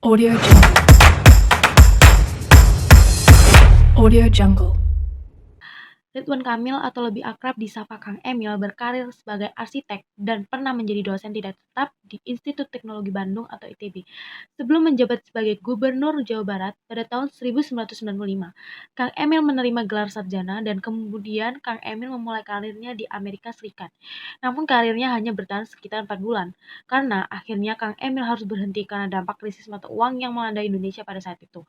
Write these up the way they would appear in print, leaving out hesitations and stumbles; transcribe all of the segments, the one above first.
Audio Jungle. Audio Jungle. Ridwan Kamil atau lebih akrab disapa Kang Emil berkarir sebagai arsitek dan pernah menjadi dosen tidak tetap di Institut Teknologi Bandung atau ITB. Sebelum menjabat sebagai Gubernur Jawa Barat pada tahun 1995, Kang Emil menerima gelar sarjana dan kemudian Kang Emil memulai karirnya di Amerika Serikat. Namun karirnya hanya bertahan sekitar 4 bulan, karena akhirnya Kang Emil harus berhenti karena dampak krisis mata uang yang melanda Indonesia pada saat itu.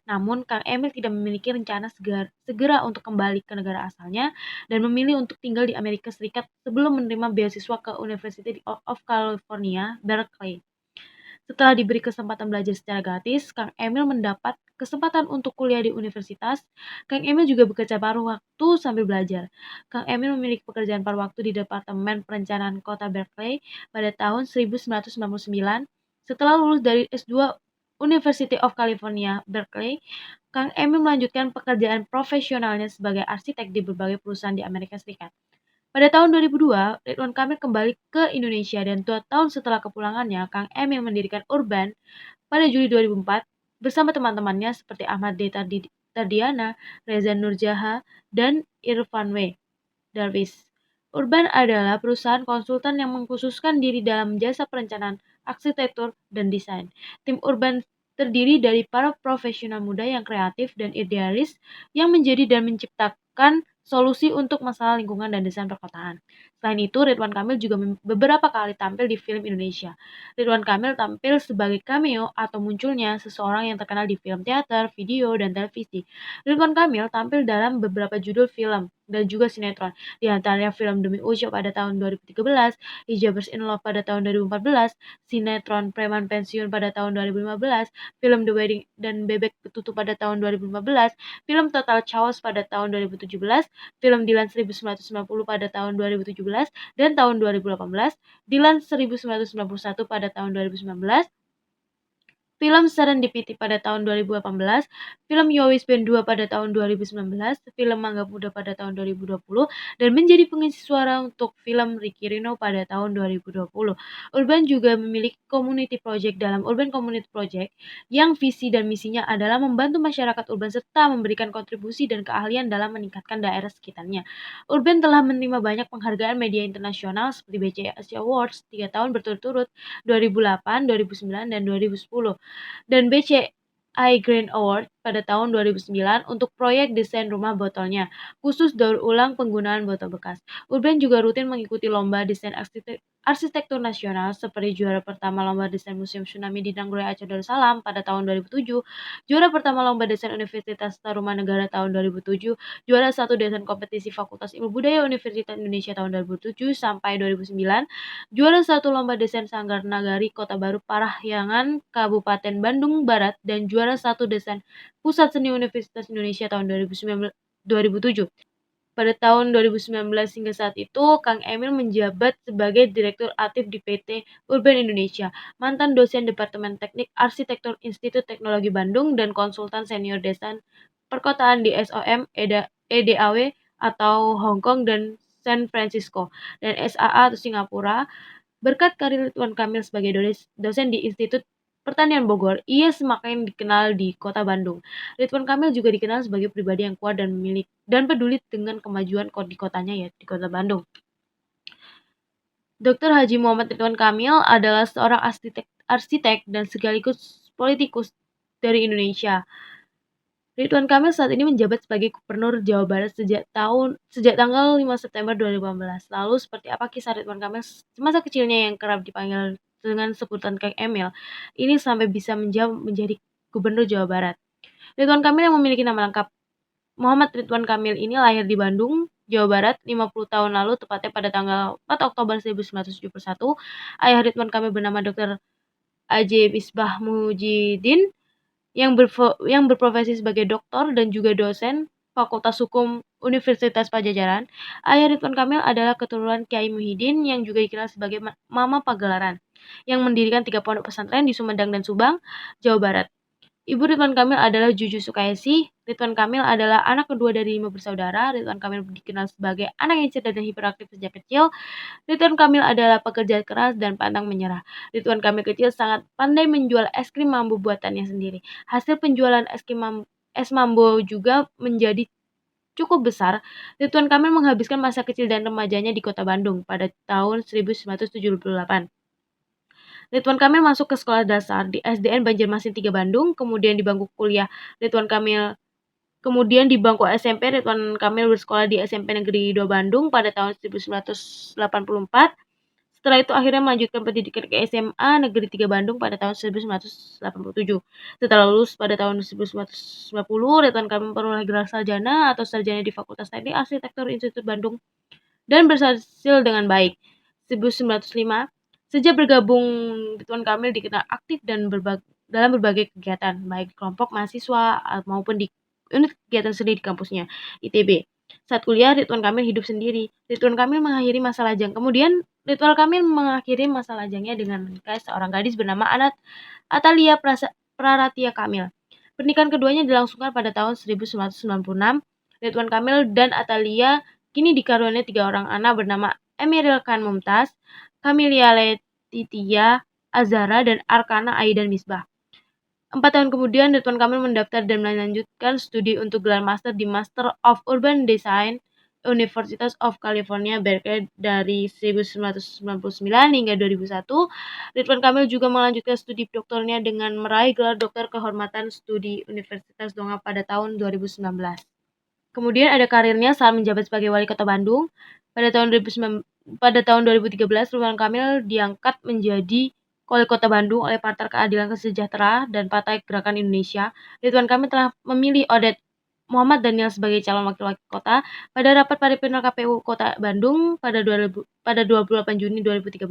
Namun, Kang Emil tidak memiliki rencana segera untuk kembali ke negara asalnya dan memilih untuk tinggal di Amerika Serikat sebelum menerima beasiswa ke University of California, Berkeley. Setelah diberi kesempatan belajar secara gratis, Kang Emil mendapat kesempatan untuk kuliah di universitas. Kang Emil juga bekerja paruh waktu sambil belajar. Kang Emil memiliki pekerjaan paruh waktu di Departemen Perencanaan Kota Berkeley pada tahun 1999. Setelah lulus dari S2 University of California, Berkeley, Kang Emil melanjutkan pekerjaan profesionalnya sebagai arsitek di berbagai perusahaan di Amerika Serikat. Pada tahun 2002, Ridwan Kamil kembali ke Indonesia dan 2 tahun setelah kepulangannya, Kang Emil mendirikan Urban pada Juli 2004 bersama teman-temannya seperti Ahmad D. Tardiana, Reza Nurjaha, dan Irfan W. Darwis. Urban adalah perusahaan konsultan yang mengkhususkan diri dalam jasa perencanaan, arsitektur, dan desain. Tim Urban terdiri dari para profesional muda yang kreatif dan idealis yang menjadi dan menciptakan solusi untuk masalah lingkungan dan desain perkotaan. Selain itu, Ridwan Kamil juga beberapa kali tampil di film Indonesia. Ridwan Kamil tampil sebagai cameo atau munculnya seseorang yang terkenal di film teater, video, dan televisi. Ridwan Kamil tampil dalam beberapa judul film dan juga sinetron, di antaranya film Demi Ujo pada tahun 2013, Hijabers in Love pada tahun 2014, sinetron Preman Pensiun pada tahun 2015, film The Wedding dan Bebek Betutu pada tahun 2015, film Total Chaos pada tahun 2017, film Dilan 1990 pada tahun 2017 dan tahun 2018, Dilan 1991 pada tahun 2019, film Serendipity pada tahun 2018, film Yowis Band 2 pada tahun 2019, film Mangga Muda pada tahun 2020, dan menjadi pengisi suara untuk film Ricky Rino pada tahun 2020. Urban juga memiliki community project dalam Urban Community Project yang visi dan misinya adalah membantu masyarakat urban serta memberikan kontribusi dan keahlian dalam meningkatkan daerah sekitarnya. Urban telah menerima banyak penghargaan media internasional seperti BCA Asia Awards 3 tahun berturut-turut 2008, 2009, dan 2010 dan BCI Grand Award pada tahun 2009 untuk proyek desain rumah botolnya, khusus daur ulang penggunaan botol bekas. Urban juga rutin mengikuti lomba desain arsitektur nasional seperti juara pertama lomba desain Museum Tsunami di Nagraya Aceh Darussalam pada tahun 2007, juara pertama lomba desain Universitas Tarumanegara tahun 2007, juara satu desain kompetisi Fakultas Ilmu Budaya Universitas Indonesia tahun 2007 sampai 2009, juara satu lomba desain Sanggar Nagari Kota Baru Parahyangan Kabupaten Bandung Barat, dan juara satu desain Pusat Seni Universitas Indonesia tahun 2007. Pada tahun 2019 hingga saat itu, Kang Emil menjabat sebagai Direktur Aktif di PT Urban Indonesia, mantan dosen Departemen Teknik Arsitektur Institut Teknologi Bandung, dan konsultan senior desain perkotaan di SOM EDAW atau Hong Kong dan San Francisco, dan SAA atau Singapura. Berkat karir Ridwan Kamil sebagai dosen di Institut Pertanian Bogor, ia semakin dikenal di kota Bandung. Ridwan Kamil juga dikenal sebagai pribadi yang kuat dan peduli dengan kemajuan di kotanya, ya, di kota Bandung. Dr. Haji Muhammad Ridwan Kamil adalah seorang arsitek dan sekaligus politikus dari Indonesia. Ridwan Kamil saat ini menjabat sebagai Gubernur Jawa Barat sejak tanggal 5 September 2018. Lalu seperti apa kisah Ridwan Kamil semasa kecilnya yang kerap dipanggil dengan sebutan Kang Emil ini sampai bisa menjadi Gubernur Jawa Barat? Ridwan Kamil yang memiliki nama lengkap Muhammad Ridwan Kamil ini lahir di Bandung, Jawa Barat 50 tahun lalu, tepatnya pada tanggal 4 Oktober 1971. Ayah Ridwan Kamil bernama Dr. A.J. Misbah Mujidin yang berprofesi sebagai doktor dan juga dosen Fakultas Hukum Universitas Pajajaran. Ayah Ridwan Kamil adalah keturunan Kiai Muhyiddin yang juga dikenal sebagai Mama Pagelaran, yang mendirikan 3 pondok pesantren di Sumedang dan Subang, Jawa Barat. Ibu Ridwan Kamil adalah Juju Sukaisi. Ridwan Kamil adalah anak kedua dari 5 bersaudara. Ridwan Kamil dikenal sebagai anak yang cerdas dan hiperaktif sejak kecil. Ridwan Kamil adalah pekerja keras dan pantang menyerah. Ridwan Kamil kecil sangat pandai menjual es krim mambo buatannya sendiri. Hasil penjualan es mambo juga menjadi cukup besar. Ridwan Kamil menghabiskan masa kecil dan remajanya di kota Bandung pada tahun 1978. Ridwan Kamil masuk ke sekolah dasar di SDN Banjarmasin 3 Bandung, kemudian di bangku kuliah Kemudian di bangku SMP, Ridwan Kamil bersekolah di SMP Negeri 2 Bandung pada tahun 1984. Setelah itu akhirnya melanjutkan pendidikan ke SMA Negeri 3 Bandung pada tahun 1987. Setelah lulus pada tahun 1990, Ridwan Kamil memperoleh gelar sarjana atau sarjana di Fakultas Teknik Arsitektur Institut Bandung dan berhasil dengan baik. 1905, sejak bergabung Ridwan Kamil dikenal aktif dan dalam berbagai kegiatan, baik di kelompok mahasiswa maupun di unit kegiatan seni di kampusnya, ITB. Saat kuliah, Ridwan Kamil hidup sendiri. Ridwan Kamil mengakhiri masa lajang. Kemudian, Ridwan Kamil mengakhiri masa lajangnya dengan menikahi seorang gadis bernama Atalia Praratia Kamil. Pernikahan keduanya dilangsungkan pada tahun 1996. Ridwan Kamil dan Atalia kini dikaruniai 3 orang anak bernama Emeril Khan Mumtaz, Camelia Letitia Azhara, dan Arkana Aidan Misbah. 4 tahun kemudian, Ridwan Kamil mendaftar dan melanjutkan studi untuk gelar master di Master of Urban Design University of California, Berkeley dari 1999 hingga 2001. Ridwan Kamil juga melanjutkan studi doktornya dengan meraih gelar doktor kehormatan studi Universitas Donga pada tahun 2019. Kemudian ada karirnya saat menjabat sebagai wali kota Bandung. Pada tahun 2013, Ridwan Kamil diangkat menjadi Wali Kota Bandung oleh Partai Keadilan Sejahtera dan Partai Gerakan Indonesia. Ridwan Kamil telah memilih Odet Muhammad Daniel sebagai calon wakil kota pada rapat paripurna KPU Kota Bandung pada 28 Juni 2013.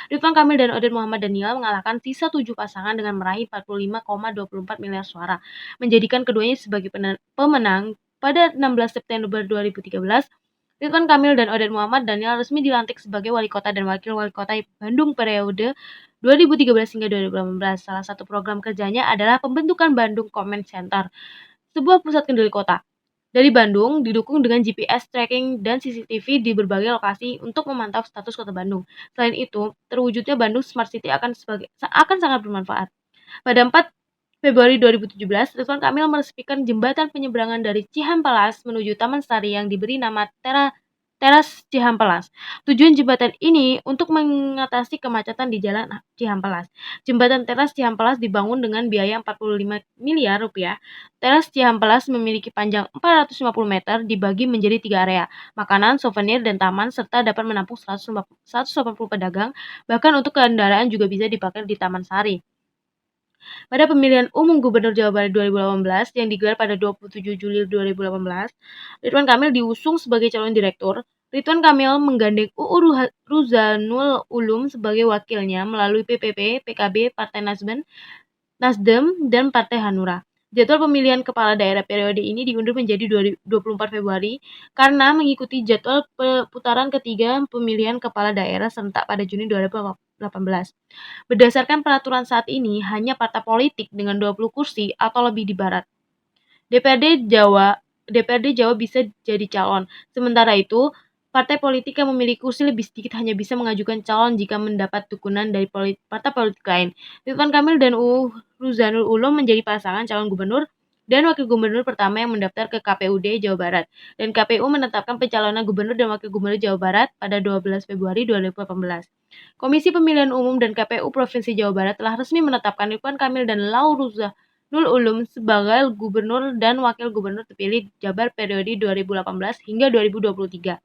Ridwan Kamil dan Odet Muhammad Daniel mengalahkan sisa 7 pasangan dengan meraih 45,24 miliar suara, menjadikan keduanya sebagai pemenang. Pada 16 September 2013, Ridwan Kamil dan Odet Muhammad Daniel resmi dilantik sebagai wali kota dan wakil wali kota Bandung periode 2013 hingga 2018. Salah satu program kerjanya adalah pembentukan Bandung Comment Center, sebuah pusat kendali kota. Dari Bandung didukung dengan GPS tracking dan CCTV di berbagai lokasi untuk memantau status kota Bandung. Selain itu, terwujudnya Bandung Smart City akan sangat bermanfaat. Pada 4 Februari 2017, Ridwan Kamil meresmikan jembatan penyeberangan dari Cihampelas menuju Taman Sari yang diberi nama Teras Cihampelas. Tujuan jembatan ini untuk mengatasi kemacetan di jalan Cihampelas. Jembatan Teras Cihampelas dibangun dengan biaya 45 miliar rupiah. Teras Cihampelas memiliki panjang 450 meter dibagi menjadi 3 area, makanan, souvenir, dan taman, serta dapat menampung 180 pedagang. Bahkan untuk kendaraan juga bisa dipakai di Taman Sari. Pada pemilihan umum Gubernur Jawa Barat 2018 yang digelar pada 27 Juli 2018, Ridwan Kamil diusung sebagai calon direktur. Ridwan Kamil menggandeng UU Ruzanul Ulum sebagai wakilnya melalui PPP, PKB, Partai Nasdem, dan Partai Hanura. Jadwal pemilihan kepala daerah periode ini diundur menjadi 24 Februari karena mengikuti jadwal putaran ketiga pemilihan kepala daerah serentak pada Juni 2018. Berdasarkan peraturan saat ini, hanya partai politik dengan 20 kursi atau lebih di Barat DPRD Jawa bisa jadi calon. Sementara itu, partai politik yang memiliki kursi lebih sedikit hanya bisa mengajukan calon jika mendapat dukungan dari partai politik lain. Ridwan Kamil dan Ruzanul Ulum menjadi pasangan calon gubernur dan wakil gubernur pertama yang mendaftar ke KPUD Jawa Barat, dan KPU menetapkan pencalonan gubernur dan wakil gubernur Jawa Barat pada 12 Februari 2018. Komisi Pemilihan Umum dan KPU Provinsi Jawa Barat telah resmi menetapkan Ridwan Kamil dan Ruzanul Ulum sebagai gubernur dan wakil gubernur terpilih Jabar periode 2018 hingga 2023.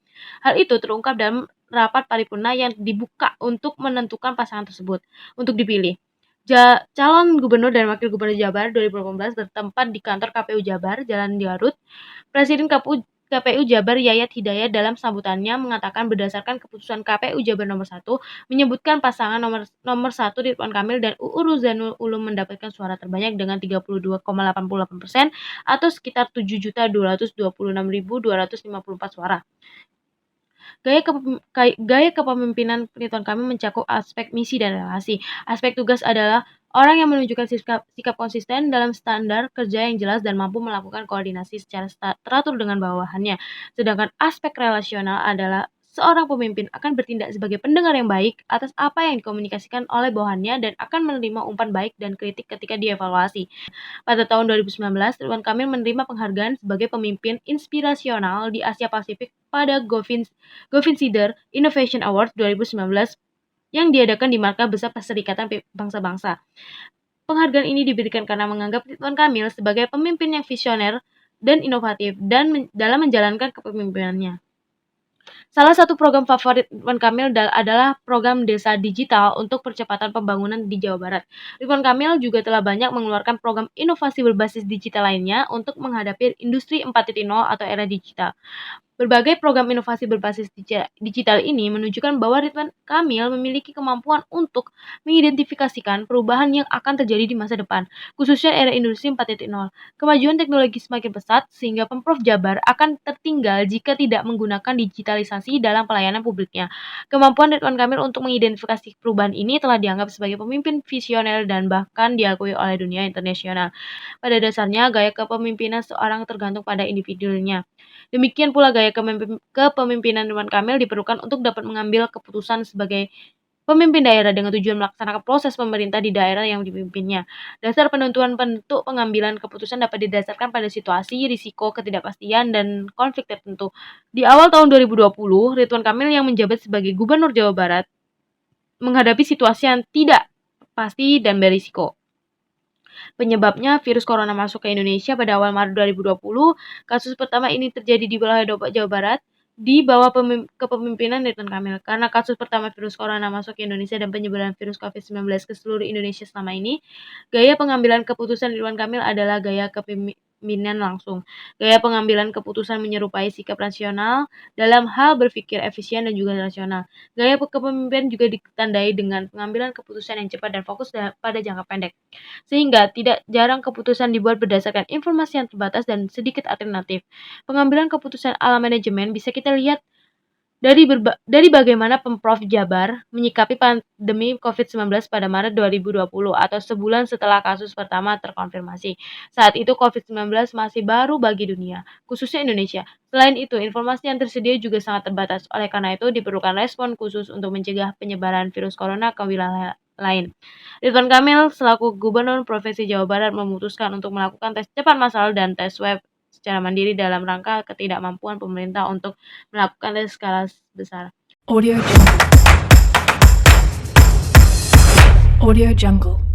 Hal itu terungkap dalam rapat paripurna yang dibuka untuk menentukan pasangan tersebut untuk dipilih. Calon gubernur dan wakil gubernur Jabar 2018 bertempat di kantor KPU Jabar, Jalan Garut. Presiden KPU Jabar Yayat Hidayat dalam sambutannya mengatakan berdasarkan keputusan KPU Jabar nomor 1 menyebutkan pasangan nomor 1 Ridwan Kamil dan UU Ruzanul Ulum mendapatkan suara terbanyak dengan 32,88% atau sekitar 7.226.254 suara. Gaya kepemimpinan Ridwan Kamil mencakup aspek misi dan relasi. Aspek tugas adalah Orang yang menunjukkan sikap konsisten dalam standar kerja yang jelas dan mampu melakukan koordinasi secara teratur dengan bawahannya. Sedangkan aspek relasional adalah seorang pemimpin akan bertindak sebagai pendengar yang baik atas apa yang dikomunikasikan oleh bawahannya dan akan menerima umpan baik dan kritik ketika dievaluasi. Pada tahun 2019, Ridwan Kamil menerima penghargaan sebagai pemimpin inspirasional di Asia Pasifik pada Govind Innovation Award 2019 yang diadakan di Markas Besar Perserikatan Bangsa-Bangsa. Penghargaan ini diberikan karena menganggap Ridwan Kamil sebagai pemimpin yang visioner dan inovatif dalam menjalankan kepemimpinannya. Salah satu program favorit Ridwan Kamil adalah program Desa Digital untuk percepatan pembangunan di Jawa Barat. Ridwan Kamil juga telah banyak mengeluarkan program inovasi berbasis digital lainnya untuk menghadapi industri 4.0 atau era digital. Berbagai program inovasi berbasis digital ini menunjukkan bahwa Ridwan Kamil memiliki kemampuan untuk mengidentifikasikan perubahan yang akan terjadi di masa depan, khususnya era industri 4.0. Kemajuan teknologi semakin pesat sehingga Pemprov Jabar akan tertinggal jika tidak menggunakan digitalisasi dalam pelayanan publiknya. Kemampuan Ridwan Kamil untuk mengidentifikasi perubahan ini telah dianggap sebagai pemimpin visioner dan bahkan diakui oleh dunia internasional. Pada dasarnya, gaya kepemimpinan seorang tergantung pada individunya. Demikian pula gaya kepemimpinan Ridwan Kamil diperlukan untuk dapat mengambil keputusan sebagai pemimpin daerah dengan tujuan melaksanakan proses pemerintah di daerah yang dipimpinnya. Dasar penentuan bentuk pengambilan keputusan dapat didasarkan pada situasi, risiko, ketidakpastian, dan konflik tertentu. Di awal tahun 2020, Ridwan Kamil yang menjabat sebagai Gubernur Jawa Barat menghadapi situasi yang tidak pasti dan berisiko. Penyebabnya, virus corona masuk ke Indonesia pada awal Maret 2020. Kasus pertama ini terjadi di wilayah Depok, Jawa Barat, di bawah kepemimpinan Ridwan Kamil. Karena kasus pertama virus corona masuk ke Indonesia dan penyebaran virus COVID-19 ke seluruh Indonesia selama ini, gaya pengambilan keputusan Ridwan Kamil adalah gaya kepemimpinan langsung. Gaya pengambilan keputusan menyerupai sikap rasional dalam hal berpikir efisien dan juga rasional. Gaya kepemimpinan juga ditandai dengan pengambilan keputusan yang cepat dan fokus pada jangka pendek. Sehingga tidak jarang keputusan dibuat berdasarkan informasi yang terbatas dan sedikit alternatif. Pengambilan keputusan ala manajemen bisa kita lihat dari bagaimana Pemprov Jabar menyikapi pandemi COVID-19 pada Maret 2020 atau sebulan setelah kasus pertama terkonfirmasi. Saat itu COVID-19 masih baru bagi dunia, khususnya Indonesia. Selain itu, informasi yang tersedia juga sangat terbatas. Oleh karena itu, diperlukan respon khusus untuk mencegah penyebaran virus corona ke wilayah lain. Ridwan Kamil selaku Gubernur Provinsi Jawa Barat memutuskan untuk melakukan tes cepat massal dan tes swab secara mandiri dalam rangka ketidakmampuan pemerintah untuk melakukan tes skala besar. Audio Jungle. Audio Jungle.